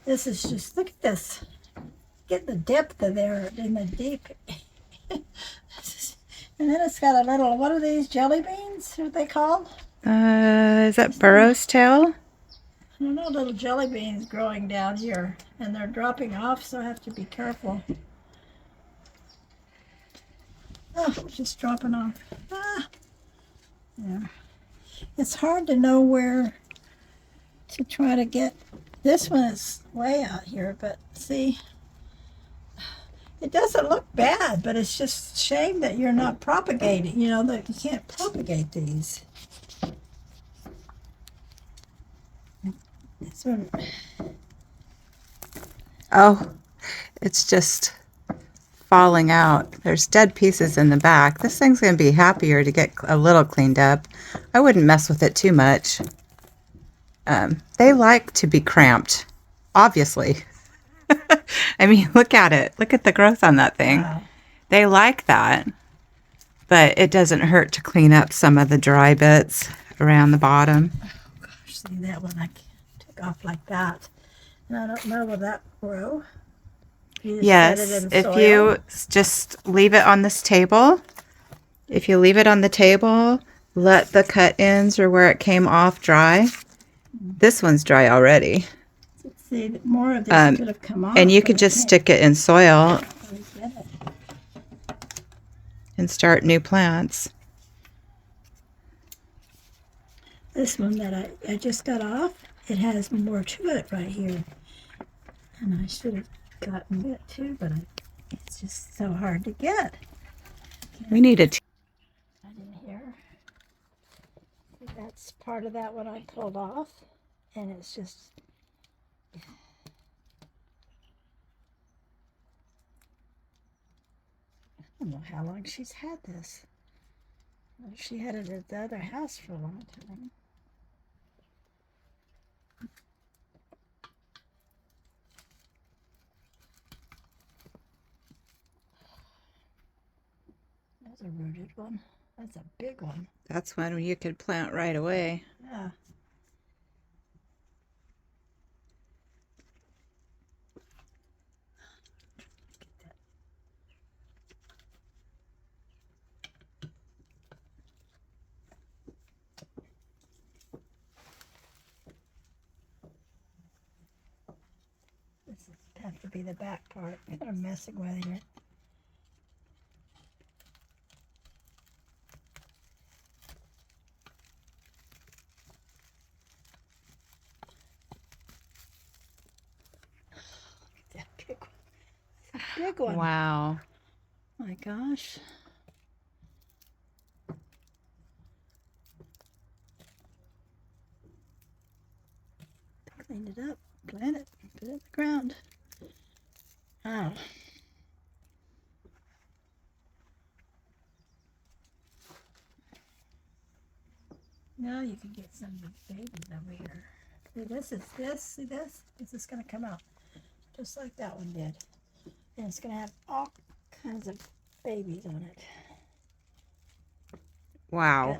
This is just, look at this. Get the depth of there in the deep. And then it's got a little, what are these, jelly beans? What are they called? Is that Burrow's tail? I don't know, little jelly beans growing down here. And they're dropping off, so I have to be careful. Oh, just dropping off. Ah, yeah. It's hard to know where to try to get. This one is way out here, but see, it doesn't look bad, but it's just a shame that you're not propagating, you know, that you can't propagate these. This one, Oh, it's just falling out. There's dead pieces in the back. This thing's going to be happier to get a little cleaned up. I wouldn't mess with it too much. They like to be cramped, obviously. I mean, look at it. Look at the growth on that thing. wow. They like that, but it doesn't hurt to clean up some of the dry bits around the bottom. Gosh, see that one I took off like that. And I don't know, will that grow? You just set it Yes, in if soil? you just leave it on this table, if you leave it on the table, let the cut ends or where it came off dry. This one's dry already. Let's see, more of this could have come off. And you but could I just can't stick it in soil really get it. and start new plants. This one that I just got off, it has more to it right here. And I should have gotten it too, but it's just so hard to get. We need a I didn't hear. That's part of that one I pulled off. And it's just, I don't know how long she's had this. She had it at the other house for a long time. That's a rooted one. That's a big one. That's one you could plant right away. Yeah. This would have to be the back part that I'm messing with here. That big one. That's a big one. Wow. My gosh. Clean it up, plant it, put it in the ground. Oh. Now you can get some of the babies over here. See, see this? This is going to come out just like that one did. And it's going to have all kinds of babies on it. Wow.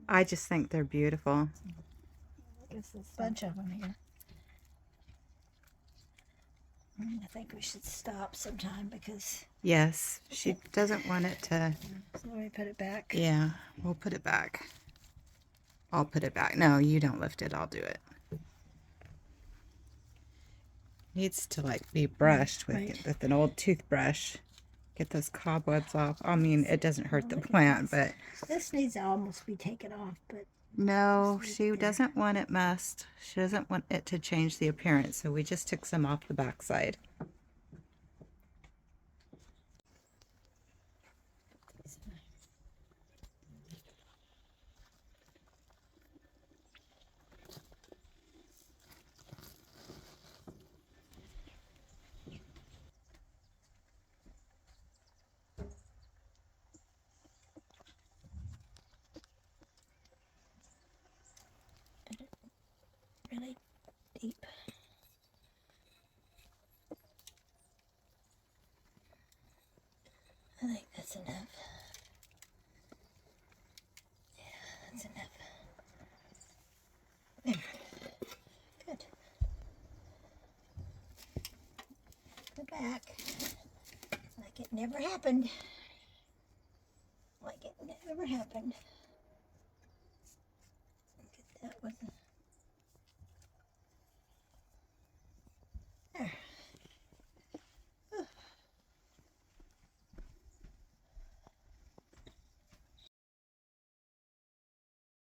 I just think they're beautiful. There's a bunch of them here. I think we should stop sometime because. Yes, she doesn't want it to. So let me put it back. Yeah, we'll put it back. I'll put it back. No, you don't lift it. I'll do it. Needs to like be brushed with an old toothbrush. Get those cobwebs off. I mean, it doesn't hurt the plant, but this needs to almost be taken off. But no, she doesn't want it messed. She doesn't want it to change the appearance, so we just took some off the backside. really deep. I think that's enough. That's enough. There. Good. Go back. Like it never happened. Like it never happened. Get that with